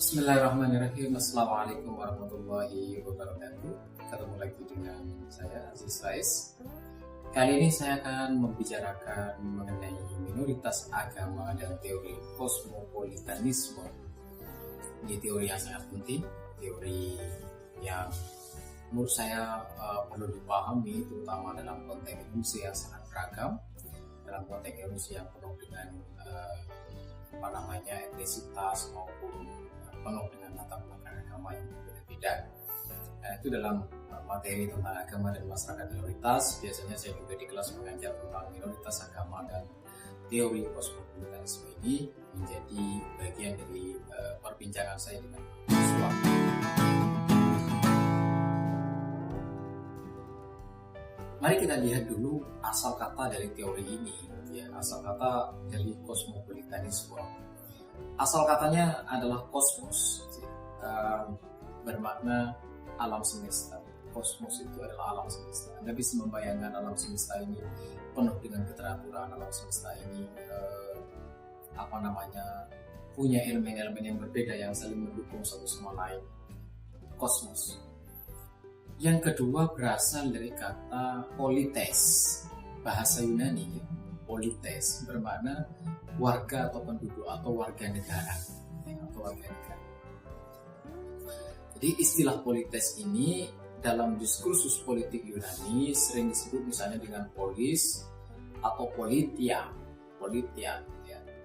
Bismillahirrahmanirrahim. Assalamualaikum warahmatullahi wabarakatuh. Ketemu lagi dengan saya Aziz Faiz. Kali ini saya akan membicarakan mengenai minoritas agama dan teori kosmopolitanisme. Ini teori yang sangat penting, teori yang menurut saya perlu dipahami, terutama dalam konteks Indonesia yang sangat beragam, dalam konteks Indonesia yang penuh dengan etnisitas maupun penuh dengan latar belakang agama yang berbeda-beda. Itu dalam materi tentang agama dan masyarakat minoritas. Biasanya saya juga di kelas mengajar tentang minoritas agama dan teori kosmopolitanisme ini menjadi bagian dari perbincangan saya dengan mahasiswa. Mari kita lihat dulu asal kata dari teori ini, asal kata dari kosmopolitanisme. Asal katanya adalah kosmos, bermakna alam semesta. Kosmos itu adalah alam semesta. Anda bisa membayangkan alam semesta ini penuh dengan keteraturan. Alam semesta ini punya elemen-elemen yang berbeda yang saling mendukung satu sama lain. Kosmos. Yang kedua berasal dari kata polites, bahasa Yunani. Polites bermakna warga atau penduduk atau warga negara. Jadi istilah polites ini dalam diskursus politik Yunani sering disebut misalnya dengan polis atau politia.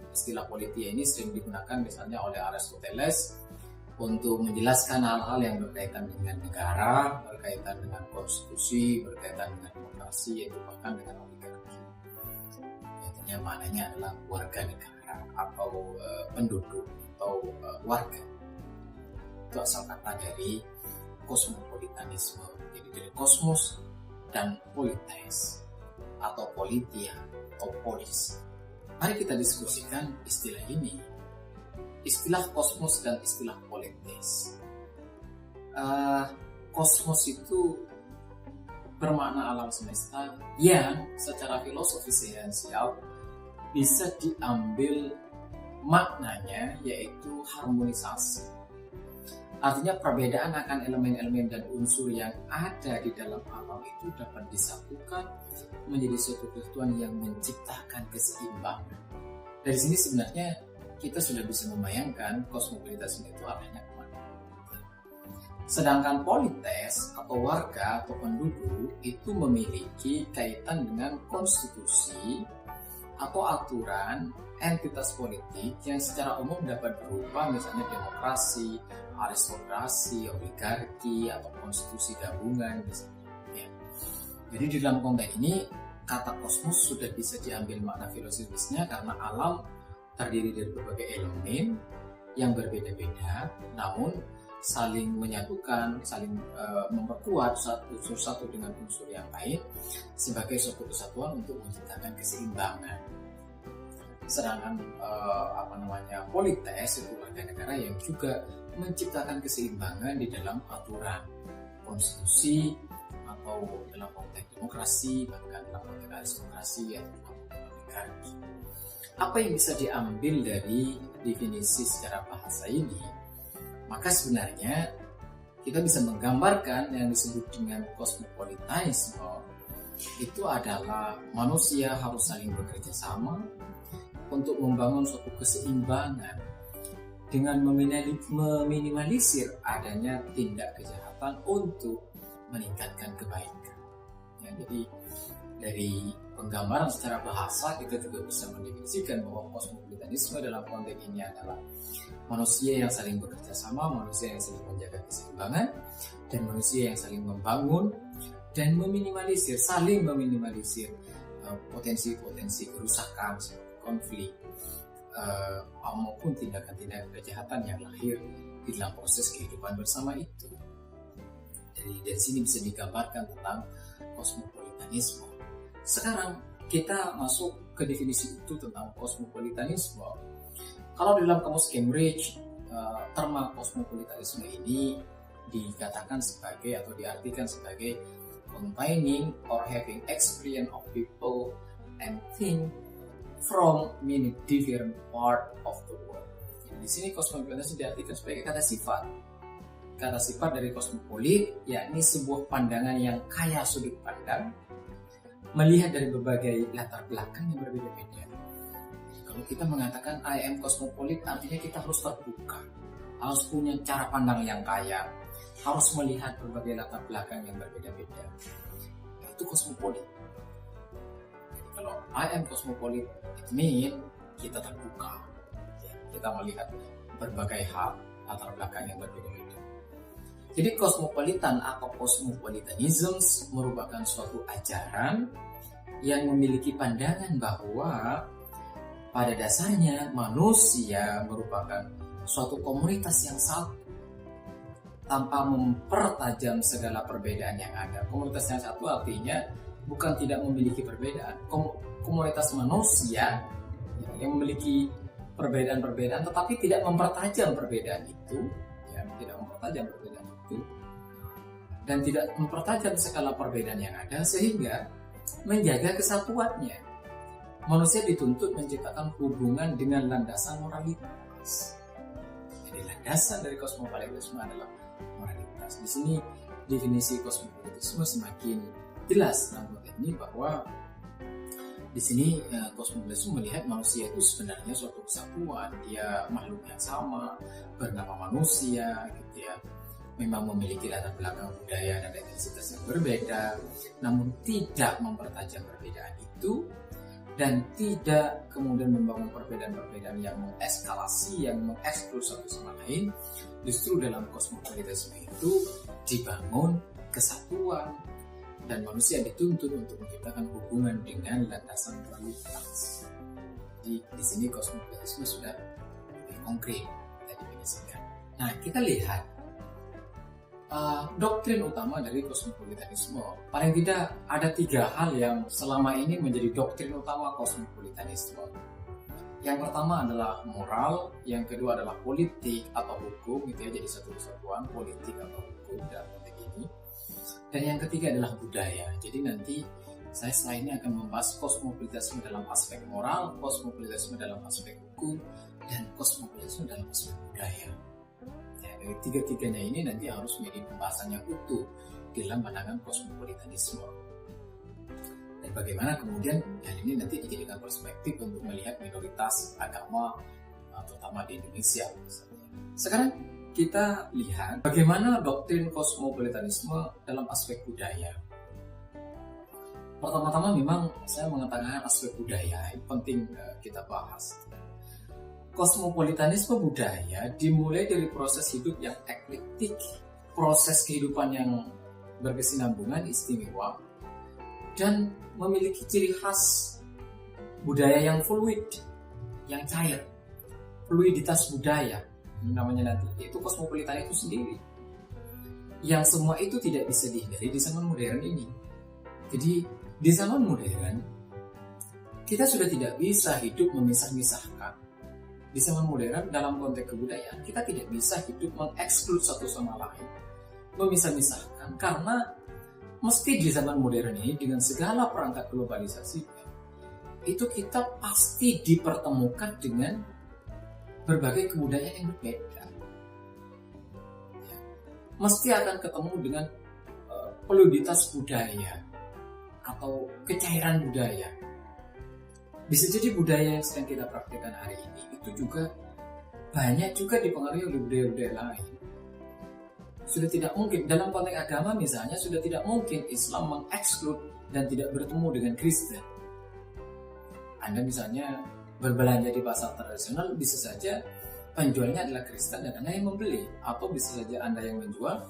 Istilah politia ini sering digunakan misalnya oleh Aristoteles untuk menjelaskan hal-hal yang berkaitan dengan negara, berkaitan dengan konstitusi, berkaitan dengan demokrasi, yaitu bahkan dengan oligarki. Maknanya adalah warga negara atau penduduk atau warga. Itu asal kata dari kosmopolitanisme. Jadi dari kosmos dan polites atau politia atau polis. Mari kita diskusikan istilah ini. Istilah kosmos dan istilah polites. Kosmos itu bermakna alam semesta yang secara filosofi esensial bisa diambil maknanya yaitu harmonisasi. Artinya perbedaan akan elemen-elemen dan unsur yang ada di dalam alam itu dapat disatukan menjadi suatu kesatuan yang menciptakan keseimbangan. Dari sini sebenarnya kita sudah bisa membayangkan kosmopolitanisme itu arahnya kemana. Sedangkan polites atau warga atau penduduk itu memiliki kaitan dengan konstitusi atau aturan entitas politik yang secara umum dapat berupa misalnya demokrasi, aristokrasi, oligarki, atau konstitusi gabungan misalnya. Jadi di dalam konteks ini kata kosmos sudah bisa diambil makna filosofisnya karena alam terdiri dari berbagai elemen yang berbeda-beda namun saling menyatukan, saling memperkuat unsur satu dengan unsur yang lain sebagai suatu kesatuan untuk menciptakan keseimbangan. Sedangkan polites itu warga negara yang juga menciptakan keseimbangan di dalam aturan konstitusi atau dalam konteks demokrasi, bahkan dalam konteks aristokrasi atau dalam konteks oligarki. Apa yang bisa diambil dari definisi secara bahasa ini? Maka sebenarnya kita bisa menggambarkan yang disebut dengan kosmopolitanisme itu adalah manusia harus saling bekerja sama untuk membangun suatu keseimbangan dengan meminimalisir adanya tindak kejahatan untuk meningkatkan kebaikan. Jadi dari penggambaran secara bahasa kita juga bisa mendefinisikan bahwa kosmopolitanisme dalam konteks ini adalah manusia yang saling bekerja sama, manusia yang saling menjaga keseimbangan, dan manusia yang saling membangun dan saling meminimalisir potensi-potensi kerusakan, konflik, maupun tindakan-tindakan kejahatan yang lahir di dalam proses kehidupan bersama itu. Dari sini bisa digambarkan tentang kosmopolitanisme. Sekarang kita masuk ke definisi itu tentang kosmopolitanisme. Kalau di dalam kamus Cambridge, terma kosmopolitanisme ini dikatakan sebagai atau diartikan sebagai combining or having experience of people and things from many different part of the world. di sini kosmopolitan diartikan sebagai kata sifat. Kata sifat dari kosmopolit yakni sebuah pandangan yang kaya sudut pandang, melihat dari berbagai latar belakang yang berbeda-beda. Kalau kita mengatakan I am cosmopolitan, artinya kita harus terbuka, harus punya cara pandang yang kaya, harus melihat berbagai latar belakang yang berbeda-beda. Itu cosmopolit. Kalau I am cosmopolitan, it means kita terbuka, kita melihat berbagai hal, latar belakang yang berbeda-beda. Jadi kosmopolitan atau cosmopolitanism merupakan suatu ajaran yang memiliki pandangan bahwa pada dasarnya manusia merupakan suatu komunitas yang satu tanpa mempertajam segala perbedaan yang ada. Komunitas yang satu artinya bukan tidak memiliki perbedaan. Komunitas manusia yang memiliki perbedaan-perbedaan tetapi tidak mempertajam perbedaan itu, tidak mempertajam perbedaan itu dan tidak mempertajam segala perbedaan yang ada sehingga menjaga kesatuannya. Manusia dituntut menciptakan hubungan dengan landasan moralitas. Jadi landasan dari kosmopolitanisme adalah moralitas. Di sini definisi kosmopolitanisme semakin jelas dalam konteks ini bahwa di sini kosmopolitanisme melihat manusia itu sebenarnya suatu kesatuan, dia makhluk yang sama, bernama manusia, gitu ya. Memang memiliki latar belakang budaya dan etnisitas yang berbeda, namun tidak mempertajam perbedaan itu dan tidak kemudian membangun perbedaan-perbedaan yang mengeskalasi, yang mengeksklus satu sama lain. Justru dalam kosmopolitanisme itu dibangun kesatuan dan manusia dituntut untuk menciptakan hubungan dengan landasan moralitas. Di sini kosmopolitanisme sudah lebih konkret kita definisikan. Nah, kita lihat doktrin utama dari kosmopolitanisme. Paling tidak ada 3 hal yang selama ini menjadi doktrin utama kosmopolitanisme. Yang pertama adalah moral, yang kedua adalah politik atau hukum, gitu ya, jadi satu kesatuan politik atau hukum dalam konteks ini. Dan yang ketiga adalah budaya. Jadi nanti saya setelah ini akan membahas kosmopolitanisme dalam aspek moral, kosmopolitanisme dalam aspek hukum, dan kosmopolitanisme dalam aspek budaya. Dari 3-tiganya ini nanti harus menjadi pembahasan yang utuh dalam pandangan kosmopolitanisme. Dan bagaimana kemudian hal ini nanti dijadikan perspektif untuk melihat minoritas agama, terutama di Indonesia misalnya. Sekarang kita lihat bagaimana doktrin kosmopolitanisme dalam aspek budaya. Pertama-tama memang saya mengatakan aspek budaya, ini penting kita bahas. Kosmopolitanisme budaya dimulai dari proses hidup yang eklektik, proses kehidupan yang berkesinambungan istimewa, dan memiliki ciri khas budaya yang fluid, yang cair, fluiditas budaya, namanya nanti, itu kosmopolitan itu sendiri. Yang semua itu tidak bisa dihindari di zaman modern ini. Jadi di zaman modern, kita sudah tidak bisa hidup memisah-misahkan. Di zaman modern dalam konteks kebudayaan kita tidak bisa hidup mengeksklus satu sama lain, memisah-misahkan, karena mesti di zaman modern ini dengan segala perangkat globalisasi itu kita pasti dipertemukan dengan berbagai kebudayaan yang berbeda. Mesti akan ketemu dengan fluiditas budaya atau kecairan budaya. Bisa jadi budaya yang sedang kita praktikkan hari ini itu juga banyak juga dipengaruhi oleh budaya-budaya lain. Sudah tidak mungkin, dalam konteks agama misalnya, sudah tidak mungkin Islam mengeksklud dan tidak bertemu dengan Kristen. Anda misalnya berbelanja di pasar tradisional, bisa saja penjualnya adalah Kristen dan Anda yang membeli, atau bisa saja Anda yang menjual,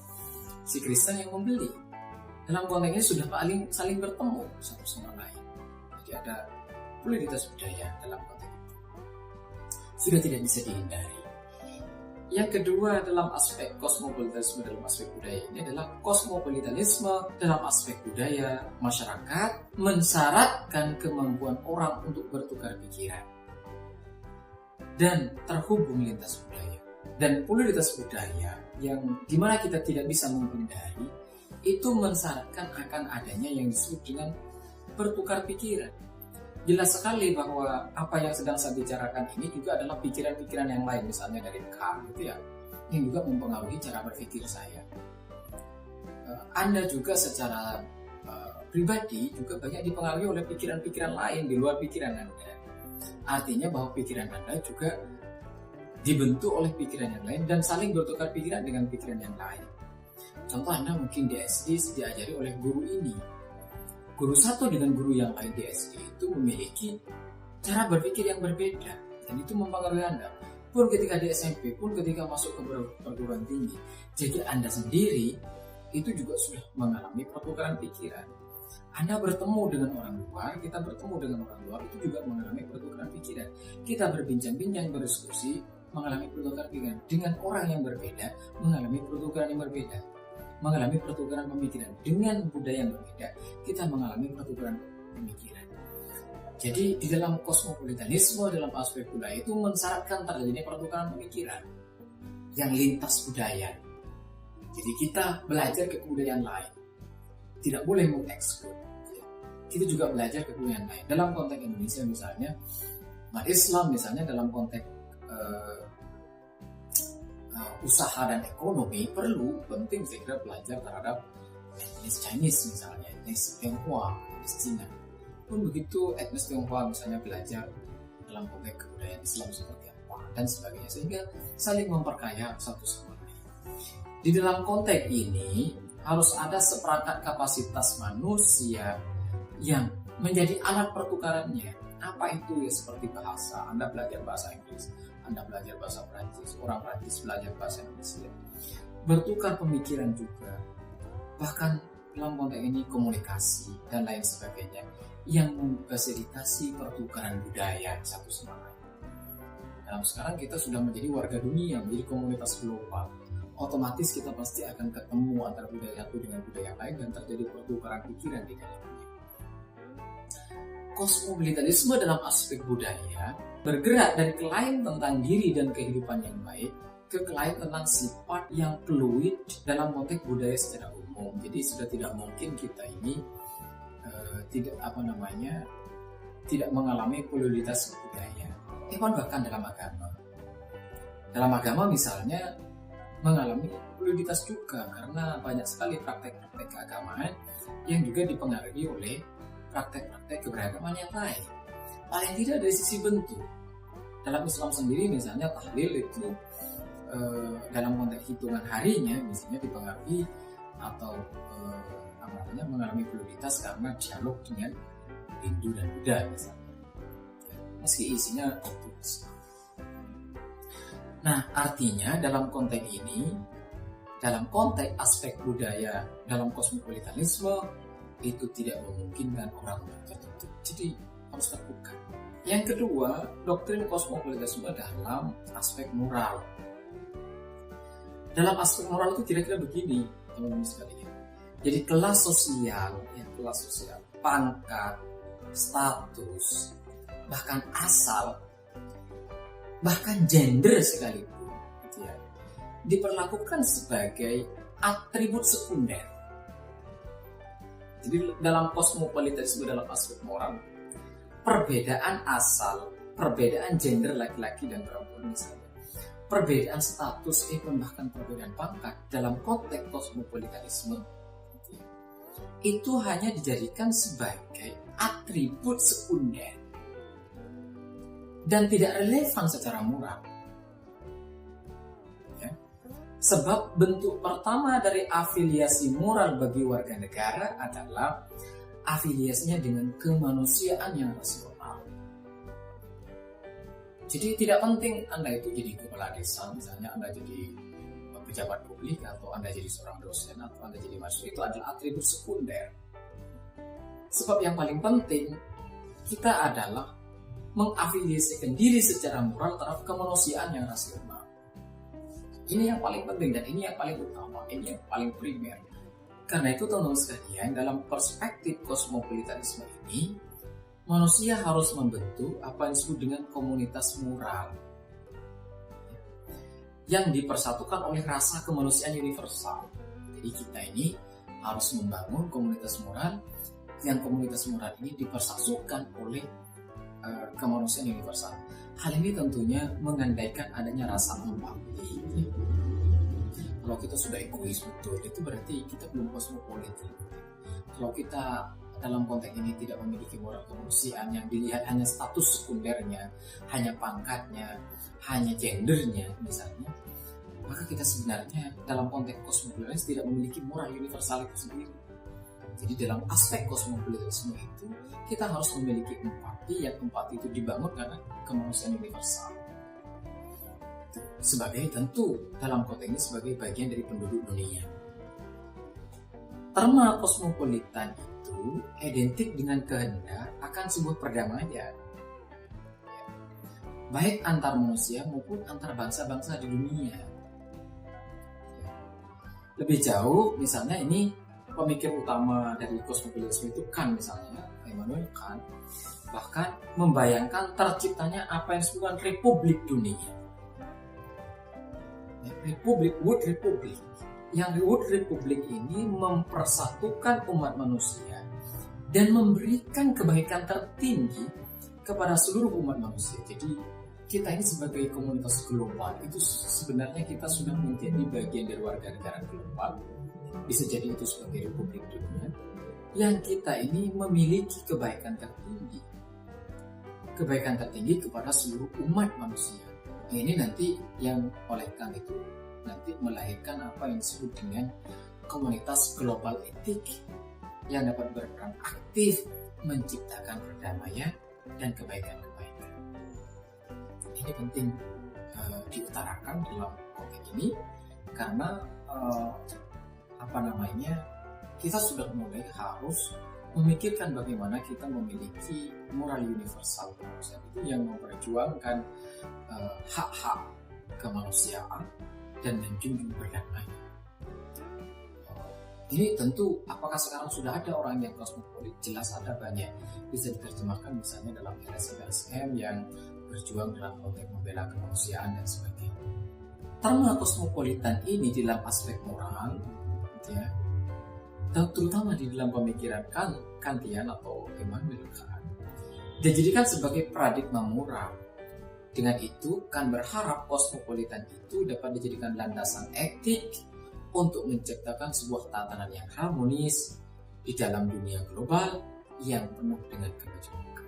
si Kristen yang membeli. Dalam konteks ini sudah saling bertemu satu sama lain. Jadi ada fluiditas budaya dalam konteks itu. Sudah tidak bisa dihindari. Yang kedua dalam aspek kosmopolitanisme dalam aspek budaya ini adalah kosmopolitanisme dalam aspek budaya masyarakat mensyaratkan kemampuan orang untuk bertukar pikiran dan terhubung lintas budaya. Dan fluiditas budaya yang dimana kita tidak bisa menghindari itu mensyaratkan akan adanya yang disebut dengan bertukar pikiran. jelas sekali bahwa apa yang sedang saya bicarakan ini juga adalah pikiran-pikiran yang lain, misalnya dari Kant gitu ya, yang juga mempengaruhi cara berpikir saya. Anda juga secara pribadi juga banyak dipengaruhi oleh pikiran-pikiran lain di luar pikiran Anda. Artinya bahwa pikiran Anda juga dibentuk oleh pikiran yang lain dan saling bertukar pikiran dengan pikiran yang lain. Contoh, Anda mungkin di SD diajari oleh guru ini. Guru satu dengan guru yang lain di SD itu memiliki cara berpikir yang berbeda dan itu mempengaruhi Anda. Pun ketika di SMP, pun ketika masuk ke perguruan tinggi, jadi Anda sendiri itu juga sudah mengalami pertukaran pikiran. Anda bertemu dengan orang luar, kita bertemu dengan orang luar, itu juga mengalami pertukaran pikiran. Kita berbincang-bincang, berdiskusi, mengalami pertukaran pikiran. Dengan orang yang berbeda, mengalami pertukaran yang berbeda. Mengalami pertukaran pemikiran. Dengan budaya yang berbeda, kita mengalami pertukaran pemikiran. Jadi di dalam kosmopolitanisme, dalam aspek budaya itu mensyaratkan terjadinya pertukaran pemikiran yang lintas budaya. Jadi kita belajar ke kebudayaan lain, tidak boleh mengeksklud. Kita juga belajar ke kebudayaan lain. Dalam konteks Indonesia misalnya, umat Islam misalnya dalam konteks usaha dan ekonomi penting saya kira belajar terhadap etnis Chinese misalnya, etnis Tionghoa, etnis Cina. Pun begitu etnis Tionghoa misalnya belajar dalam konteks kebudayaan Islam seperti apa dan sebagainya, sehingga saling memperkaya satu sama lain. Di dalam konteks ini harus ada seperangkat kapasitas manusia yang menjadi alat pertukarannya. Apa itu? Ya seperti bahasa. Anda belajar bahasa Inggris, Anda belajar bahasa Prancis, orang Prancis belajar bahasa Indonesia. Bertukar pemikiran juga. Bahkan dalam konteks ini komunikasi dan lain sebagainya yang memfasilitasi pertukaran budaya satu sama lain. Dalam sekarang kita sudah menjadi warga dunia, menjadi komunitas global. Otomatis kita pasti akan ketemu antara budaya satu dengan budaya lain dan terjadi pertukaran pikiran di dalamnya. Kosmopolitanisme dalam aspek budaya bergerak dari klaim tentang diri dan kehidupan yang baik ke klaim tentang sifat yang fluid dalam konteks budaya secara umum. Jadi sudah tidak mungkin kita ini tidak mengalami fluiditas budaya. Bahkan dalam agama. Dalam agama misalnya mengalami fluiditas juga karena banyak sekali praktek-praktek keagamaan yang juga dipengaruhi oleh praktek-praktek keberagaman yang lain. Paling tidak dari sisi bentuk. Dalam Islam sendiri misalnya tahlil itu dalam konteks hitungan harinya misalnya dipengaruhi atau mengalami fluiditas karena dialog dengan Hindu dan Buddha misalnya. Meski isinya Islam. Nah, artinya dalam konteks ini, dalam konteks aspek budaya, dalam kosmopolitanisme, itu tidak memungkinkan orang tertutup. Jadi harus terbuka. Yang kedua, doktrin kosmopolitanisme dalam aspek moral. Dalam aspek moral itu kira-kira begini, teman-teman sekalian. Jadi kelas sosial, pangkat, status, bahkan asal, bahkan gender sekalipun ya, diperlakukan sebagai atribut sekunder. Jadi dalam kosmopolitanisme dalam aspek moral, perbedaan asal, perbedaan gender laki-laki dan perempuan misalnya, perbedaan status, bahkan perbedaan pangkat dalam konteks kosmopolitanisme itu hanya dijadikan sebagai atribut sekunder dan tidak relevan secara moral. Ya. Sebab bentuk pertama dari afiliasi moral bagi warga negara adalah afiliasinya dengan kemanusiaan yang rasional. Jadi tidak penting Anda itu jadi kepala desa, misalnya Anda jadi pejabat publik, atau Anda jadi seorang dosen, atau Anda jadi mahasiswa, itu adalah atribut sekunder. Sebab yang paling penting kita adalah mengafiliasikan diri secara moral terhadap kemanusiaan yang rasional. Ini yang paling penting dan ini yang paling utama, ini yang paling primer. Karena itu teman-teman sekalian, dalam perspektif kosmopolitanisme ini, manusia harus membentuk apa yang disebut dengan komunitas moral yang dipersatukan oleh rasa kemanusiaan universal. Jadi kita ini harus membangun komunitas moral yang komunitas moral ini dipersatukan oleh kemanusiaan universal. Hal ini tentunya mengandaikan adanya rasa empati. Kalau kita sudah egois betul, itu berarti kita belum kosmopolitan. Kalau kita dalam konteks ini tidak memiliki moral kemanusiaan yang dilihat hanya status sekundernya, hanya pangkatnya, hanya gendernya misalnya, maka kita sebenarnya dalam konteks kosmopolitanisme tidak memiliki moral universal itu sendiri. Jadi dalam aspek kosmopolitanisme itu kita harus memiliki empati, yang empati itu dibangun karena kemanusiaan universal. Sebagai tentu dalam konteks ini sebagai bagian dari penduduk dunia. Terma kosmopolitan itu identik dengan kehendak akan sebuah perdamaian, baik antar manusia maupun antar bangsa-bangsa di dunia. Lebih jauh, misalnya ini pemikir utama dari kosmopolitanisme itu Kant, misalnya Immanuel Kant, bahkan membayangkan terciptanya apa yang disebut republik dunia. Republik, World Republic. Yang World Republic ini mempersatukan umat manusia dan memberikan kebaikan tertinggi kepada seluruh umat manusia. Jadi kita ini sebagai komunitas global itu sebenarnya kita sudah menjadi bagian dari warga negara global. Bisa jadi itu sebagai Republik Dunia yang kita ini memiliki kebaikan tertinggi. Kebaikan tertinggi kepada seluruh umat manusia. Ini nanti yang oleh Kant itu nanti melahirkan apa yang disebut dengan komunitas global etik yang dapat berperan aktif menciptakan perdamaian dan kebaikan-kebaikan. Ini penting diutarakan dalam konteks ini karena kita sudah mulai harus memikirkan bagaimana kita memiliki moral universal kemanusiaan itu yang memperjuangkan hak-hak kemanusiaan dan menjunjung perdamaian. Ini tentu apakah sekarang sudah ada orang yang kosmopolit? Jelas ada, banyak. Bisa diterjemahkan misalnya dalam LSM yang berjuang dalam konteks membela kemanusiaan dan sebagainya. Terma kosmopolitan ini dalam aspek moral, ya, terutama di dalam pemikiran Kantian atau Immanuel Kant, dijadikan sebagai paradigma moral. Dengan itu, Kant berharap kosmopolitan itu dapat dijadikan landasan etik untuk menciptakan sebuah tatanan yang harmonis di dalam dunia global yang penuh dengan kebijakan,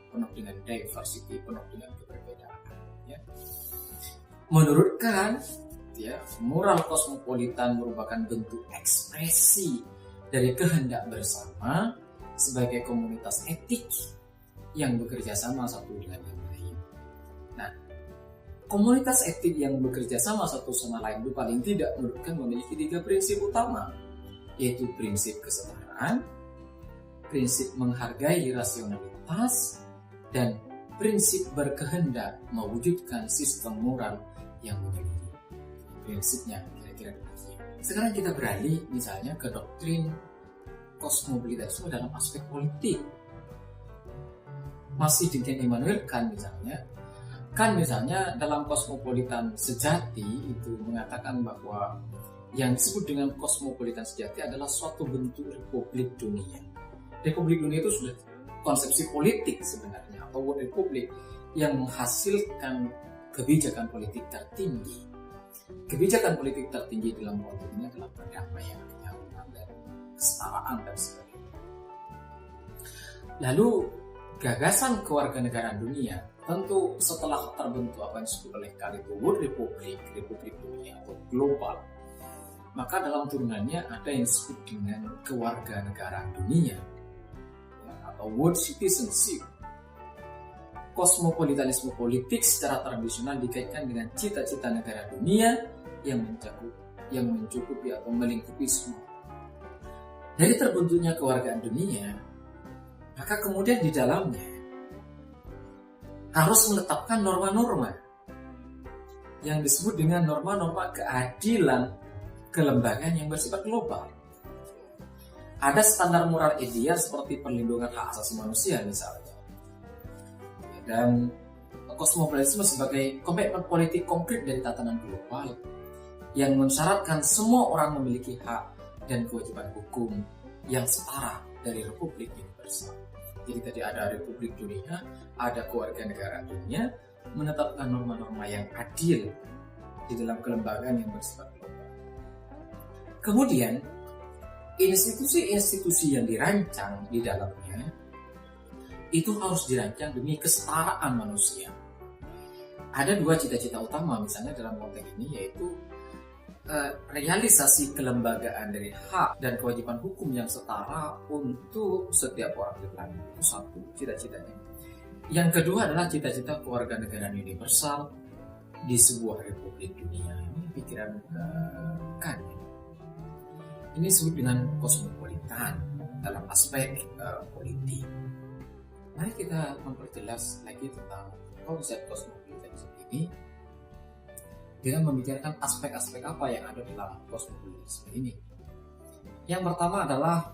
penuh dengan diversity, penuh dengan keberbedaan. Ya. Menurut Kant, ya, moral kosmopolitan merupakan bentuk ekspresi dari kehendak bersama sebagai komunitas etik yang bekerja sama satu dengan yang lain. Nah, komunitas etik yang bekerja sama satu sama lain itu paling tidak menurut Kant memiliki 3 prinsip utama, yaitu prinsip kesetaraan, prinsip menghargai rasionalitas, dan prinsip berkehendak mewujudkan sistem moral yang menyeluruh. Prinsipnya kira-kira demikian. Sekarang kita beralih misalnya ke doktrin kosmopolitanisme dalam aspek politik. Masih dengan Immanuel Kant misalnya, Kant misalnya dalam kosmopolitan sejati itu mengatakan bahwa yang disebut dengan kosmopolitan sejati adalah suatu bentuk republik dunia. Republik dunia itu sudah konsepsi politik sebenarnya, atau world republic yang menghasilkan kebijakan politik tertinggi. Kebijakan politik tertinggi dalam konteks ini adalah perdamaian, kenyamanan, dan kesetaraan dan sebagainya. Lalu gagasan kewarganegaraan dunia tentu setelah terbentuk apa yang disebut oleh Kant itu World Republic, Republik Dunia atau global, maka dalam turunannya ada yang disebut dengan kewarganegaraan dunia atau World Citizenship. Kosmopolitanisme politik secara tradisional dikaitkan dengan cita-cita negara dunia yang mencukupi atau melingkupi semua. Dari terbentuknya kewargaan dunia, maka kemudian di dalamnya harus menetapkan norma-norma yang disebut dengan norma-norma keadilan kelembagaan yang bersifat global. Ada standar moral ideal seperti perlindungan hak asasi manusia misalnya. Dan kosmopolitanisme sebagai komitmen politik konkret dari tatanan global yang mensyaratkan semua orang memiliki hak dan kewajiban hukum yang setara dari Republik Universal. Jadi tadi ada Republik Dunia, ada kewarganegaraan dunia, menetapkan norma-norma yang adil di dalam kelembagaan yang bersifat global. Kemudian institusi-institusi yang dirancang di dalamnya itu harus dirancang demi kesetaraan manusia. Ada dua cita-cita utama misalnya dalam konteks ini, yaitu realisasi kelembagaan dari hak dan kewajiban hukum yang setara untuk setiap orang di planet. Itu satu cita-citanya. Yang kedua adalah cita-cita kewarganegaraan universal di sebuah republik dunia. Ini pikiran Kant. Ini disebut dengan kosmopolitan dalam aspek politik. Mari kita memperjelas lagi tentang konsep kosmopolitanisme ini dengan membicarakan aspek-aspek apa yang ada dalam kosmopolitanisme ini. Yang pertama adalah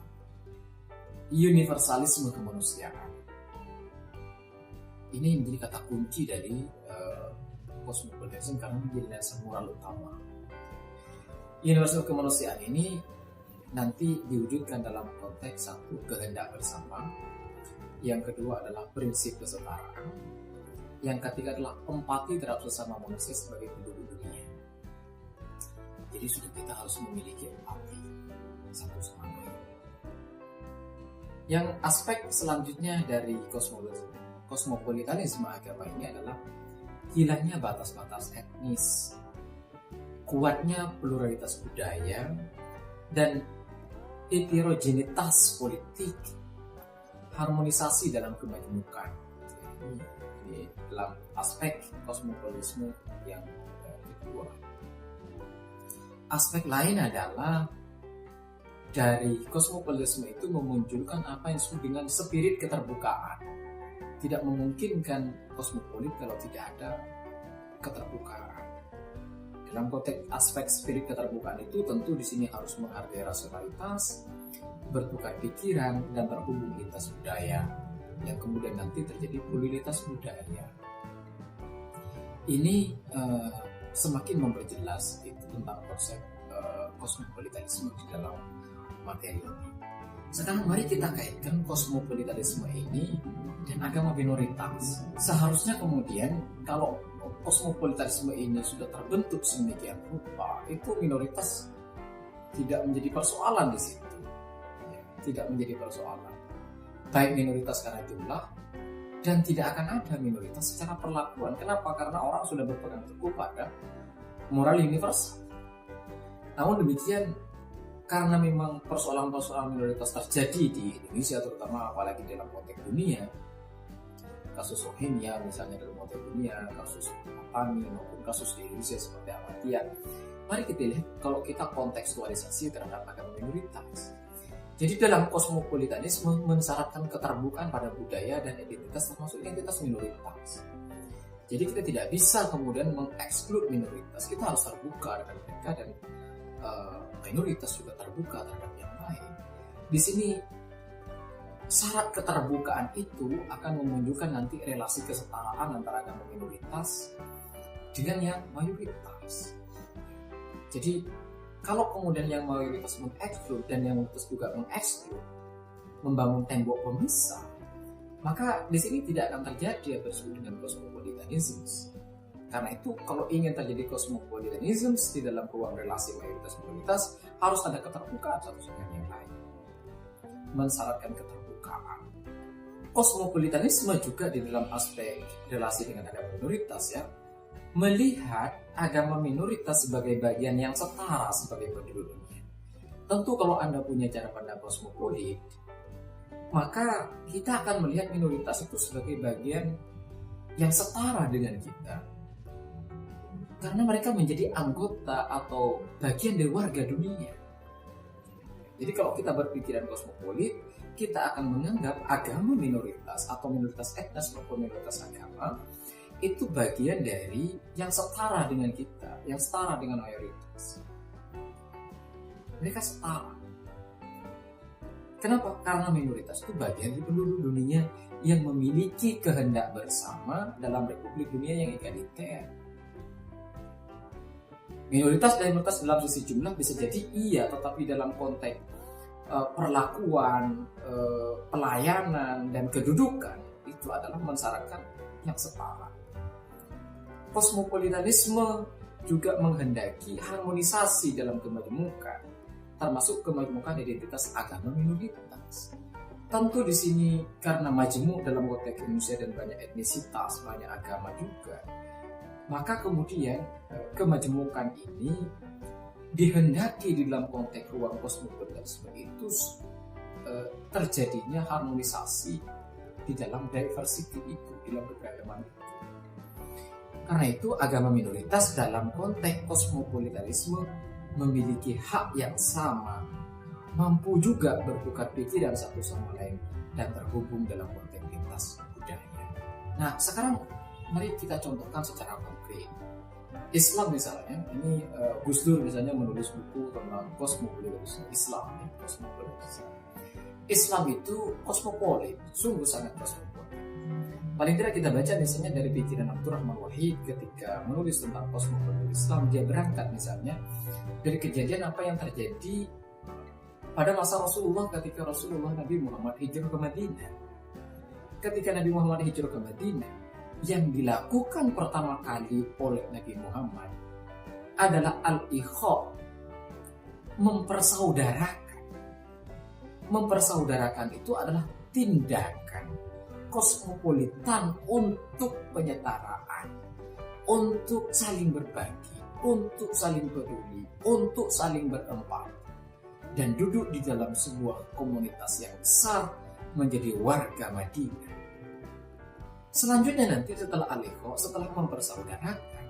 universalisme kemanusiaan. Ini menjadi kata kunci dari kosmopolitanisme karena menjadi dasar moral utama. Universal kemanusiaan ini nanti diwujudkan dalam konteks satu, kehendak bersama. Yang kedua adalah prinsip kesetaraan. Yang ketiga adalah empati terhadap sesama manusia sebagai penduduk dunia. Jadi sudah kita harus memiliki empati satu sama lain. Yang aspek selanjutnya dari kosmopolitanisme agama ini adalah hilangnya batas-batas etnis, kuatnya pluralitas budaya, dan heterogenitas politik, harmonisasi dalam kemajemukan. Ini dalam aspek kosmopolitanisme yang kedua. Aspek lain adalah dari kosmopolitanisme itu memunculkan apa yang disebut dengan spirit keterbukaan. Tidak memungkinkan kosmopolit kalau tidak ada keterbukaan. Dalam konteks aspek spirit keterbukaan itu tentu di sini harus menghargai rasionalitas, bertukar pikiran, dan terhubung lintas budaya, yang kemudian nanti terjadi pluralitas budaya. Ini semakin memperjelas itu tentang konsep kosmopolitanisme di dalam materi ini. Sekarang mari kita kaitkan kosmopolitanisme ini dan agama minoritas. Seharusnya kemudian kalau kosmopolitanisme ini sudah terbentuk sedemikian rupa, itu minoritas tidak menjadi persoalan di situ. Tidak menjadi persoalan. Baik minoritas karena jumlah dan tidak akan ada minoritas secara perlakuan. Kenapa? Karena orang sudah berpegang teguh pada moral universal. Namun demikian, karena memang persoalan-persoalan minoritas terjadi di Indonesia, terutama apalagi dalam konteks dunia, kasus Rohingya misalnya dalam konteks dunia, kasus Patani maupun kasus di Indonesia seperti Ahmadiyah. Mari kita lihat kalau kita kontekstualisasi terhadap agama minoritas. Jadi dalam kosmopolitanisme mensyaratkan keterbukaan pada budaya dan identitas termasuk identitas minoritas. Jadi kita tidak bisa kemudian mengeksklud minoritas. Kita harus terbuka dengan mereka dan minoritas juga terbuka terhadap yang lain. Di sini syarat keterbukaan itu akan memunculkan nanti relasi kesetaraan antara agama minoritas dengan yang mayoritas. Jadi kalau kemudian yang mayoritas mengeksklud dan yang minoritas juga mengeksklud, membangun tembok pemisah, maka di sini tidak akan terjadi apa disebut dengan kosmopolitanisme. Karena itu kalau ingin terjadi kosmopolitanisme di dalam ruang relasi mayoritas-minoritas harus ada keterbukaan satu dengan yang lain. Mensyaratkan keterbukaan. Kosmopolitanisme juga di dalam aspek relasi dengan agama minoritas ya, melihat agama minoritas sebagai bagian yang setara sebagai penduduk dunia. Tentu kalau Anda punya cara pandang kosmopolit, maka kita akan melihat minoritas itu sebagai bagian yang setara dengan kita. Karena mereka menjadi anggota atau bagian dari warga dunia. Jadi kalau kita berpikiran kosmopolit, kita akan menganggap agama minoritas atau minoritas etnis maupun minoritas agama itu bagian dari yang setara dengan kita, yang setara dengan mayoritas. Mereka setara. Kenapa? Karena minoritas itu bagian dari penduduk dunia yang memiliki kehendak bersama dalam republik dunia yang egaliter. Minoritas dan minoritas dalam sisi jumlah bisa jadi iya, tetapi dalam konteks perlakuan, pelayanan, dan kedudukan itu adalah mensyaratkan yang setara. Kosmopolitanisme juga menghendaki harmonisasi dalam kemajemukan, termasuk kemajemukan identitas agama minoritas. Tentu di sini karena majemuk dalam konteks Indonesia dan banyak etnisitas, banyak agama juga, maka kemudian kemajemukan ini dihendaki di dalam konteks ruang kosmopolitanisme itu terjadinya harmonisasi di dalam diversity itu, di dalam keberagaman itu. Karena itu agama minoritas dalam konteks kosmopolitanisme memiliki hak yang sama, mampu juga bertukar pikiran satu sama lain dan terhubung dalam konteks lintas budaya. Nah, sekarang mari kita contohkan secara konkret. Islam misalnya, ini Gus Dur misalnya menulis buku tentang kosmopolitanisme Islam. Islam itu kosmopolit, sungguh sangat kosmopolit. Paling tidak kita baca misalnya dari pikiran Abdurrahman Wahid ketika menulis tentang kosmopolitanisme Islam, dia berangkat misalnya dari kejadian apa yang terjadi pada masa Rasulullah ketika Rasulullah Nabi Muhammad hijrah ke Madinah. Ketika Nabi Muhammad hijrah ke Madinah, yang dilakukan pertama kali oleh Nabi Muhammad adalah al-ikha, mempersaudarakan itu adalah tindakan kosmopolitan untuk penyetaraan, untuk saling berbagi, untuk saling peduli, untuk saling berempati, dan duduk di dalam sebuah komunitas yang besar menjadi warga Madinah. Selanjutnya nanti setelah al-ikha, setelah mempersaudarakan,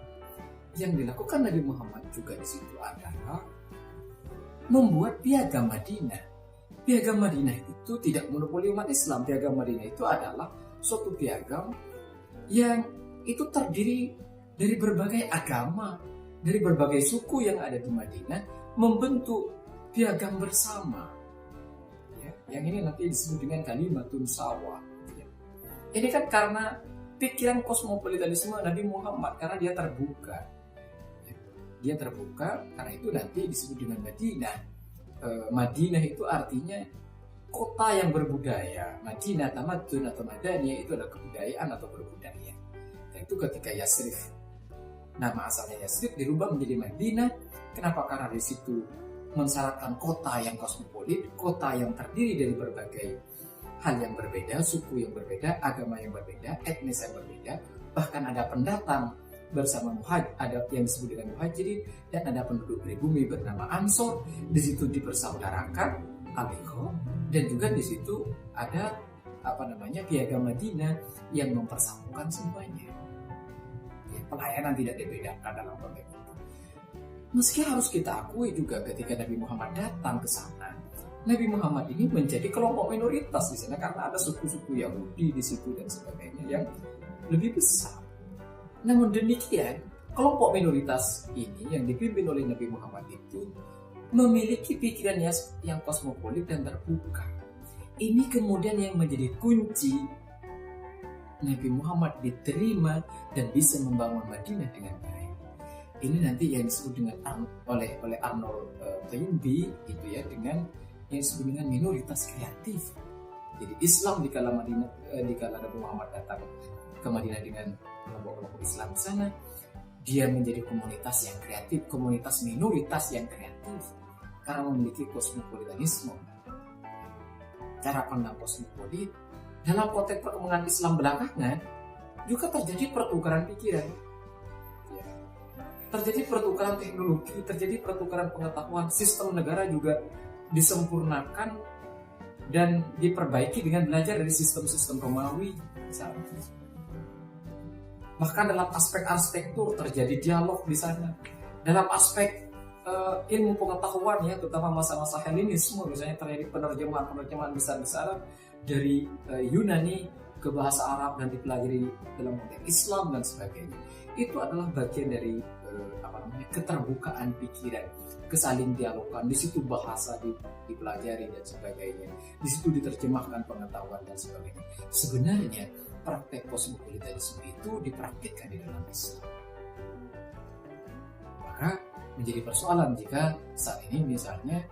yang dilakukan Nabi Muhammad juga di situ adalah membuat piagam Madinah. Piagam Madinah itu tidak monopoli umat Islam. Piagam Madinah itu adalah suatu piagam yang itu terdiri dari berbagai agama, dari berbagai suku yang ada di Madinah, membentuk piagam bersama. Ya, yang ini nanti disebut dengan kalimatun sawa. Ya. Ini kan karena pikiran kosmopolitanisme Nabi Muhammad, karena dia terbuka. Ya. Dia terbuka, karena itu nanti disebut dengan Madinah. Madinah itu artinya kota yang berbudaya. Madinah tamadun atau madaniyah itu adalah kebudayaan atau berbudaya. Dan itu ketika Yasrib, nama asalnya Yasrib, dirubah menjadi Madinah. Kenapa? Karena di situ mensyaratkan kota yang kosmopolit, kota yang terdiri dari berbagai hal yang berbeda, suku yang berbeda, agama yang berbeda, etnis yang berbeda, bahkan ada pendatang bersama ada yang disebut dengan muhajirin, dan ada penduduk pribumi bernama Ansor. Di situ dipersaudarakan al-ikha, dan juga di situ ada piagam Madinah yang mempersatukan semuanya. Ya, pelayanan tidak dibedakan dalam konteks itu. Meski harus kita akui juga ketika Nabi Muhammad datang ke sana, Nabi Muhammad ini menjadi kelompok minoritas di sana karena ada suku-suku Yahudi di situ dan sebagainya yang lebih besar. Namun demikian, kelompok minoritas ini yang dipimpin oleh Nabi Muhammad itu memiliki pikirannya yang kosmopolit dan terbuka. Ini kemudian yang menjadi kunci Nabi Muhammad diterima dan bisa membangun Madinah dengan baik. Ini nanti yang disebut dengan oleh Arnold Toynbee itu ya, dengan yang disebut dengan minoritas kreatif. Jadi Islam di kala Nabi Muhammad datang ke Madinah dengan kelompok-kelompok Islam di sana, dia menjadi komunitas yang kreatif, komunitas minoritas yang kreatif karena memiliki kosmopolitanisme. Cara pandang kosmopolit dalam konteks perkembangan Islam belakangan juga terjadi pertukaran pikiran, terjadi pertukaran teknologi, terjadi pertukaran pengetahuan. Sistem negara juga disempurnakan dan diperbaiki dengan belajar dari sistem-sistem Romawi misalnya. Bahkan dalam aspek arsitektur terjadi dialog di sana. Dalam aspek ilmu pengetahuan ya, terutama masa-masa Helenisme misalnya, terjadi penerjemahan besar-besaran dari Yunani ke bahasa Arab dan dipelajari dalam konteks Islam dan sebagainya. Itu adalah bagian dari keterbukaan pikiran, kesaling dialogkan. Di situ bahasa dipelajari dan sebagainya. Di situ diterjemahkan pengetahuan dan sebagainya. Sebenarnya praktek kosmopolitanisme itu dipraktikkan di dalam Islam. Maka menjadi persoalan jika saat ini misalnya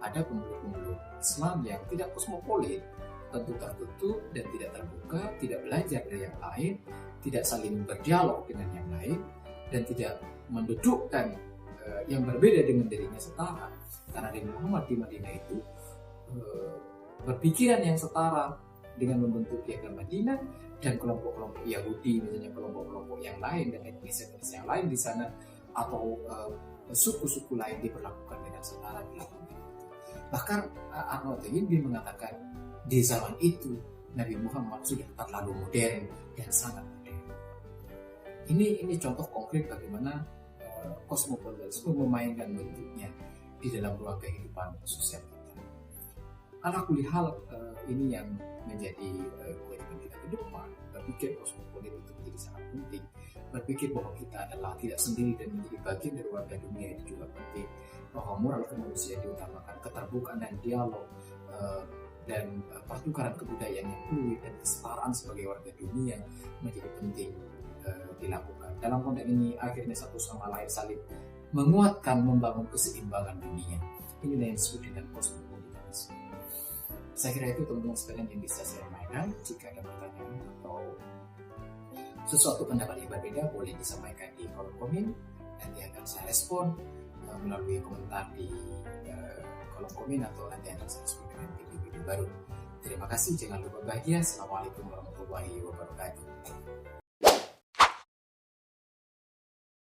ada pemeluk-pemeluk Islam yang tidak kosmopolit, tentu tertutup dan tidak terbuka, tidak belajar dari yang lain, tidak saling berdialog dengan yang lain, dan tidak mendudukkan yang berbeda dengan dirinya setara. Karena Nabi Muhammad di Madinah itu berpikiran yang setara dengan membentuk piagam Madinah, dan kelompok-kelompok Yahudi, misalnya kelompok-kelompok yang lain dan etnis-etnis yang lain di sana, atau suku-suku lain diperlakukan dengan setara di lapangan itu. Bahkan Arnold Toynbee mengatakan di zaman itu Nabi Muhammad sudah terlalu modern dan sangat modern. Ini contoh konkret bagaimana kosmopolitanisme memainkan bentuknya di dalam ruang kehidupan sosial kita. Ala kulihal ini yang menjadi kewajiban kita ke depan, berpikir kosmopolit itu menjadi sangat penting. Berpikir bahwa kita adalah tidak sendiri dan menjadi bagian dari warga dunia itu juga penting. Bahwa moral kemanusiaan diutamakan, keterbukaan dan dialog, dan pertukaran kebudayaan yang fluid dan kesetaraan sebagai warga dunia menjadi penting dilakukan. Dalam konteks ini akhirnya satu sama lain saling menguatkan, membangun keseimbangan dunia. Inilah yang disebut dengan kosmopolitanisme. Saya kira itu teman-teman sekalian yang bisa saya sampaikan. Jika ada pertanyaan atau sesuatu pendapat yang berbeda, boleh disampaikan di kolom komen. Nanti akan saya respon melalui komentar di kolom komen, atau nanti akan saya respon dengan video-video baru. Terima kasih, jangan lupa bahagia. Assalamualaikum warahmatullahi wabarakatuh.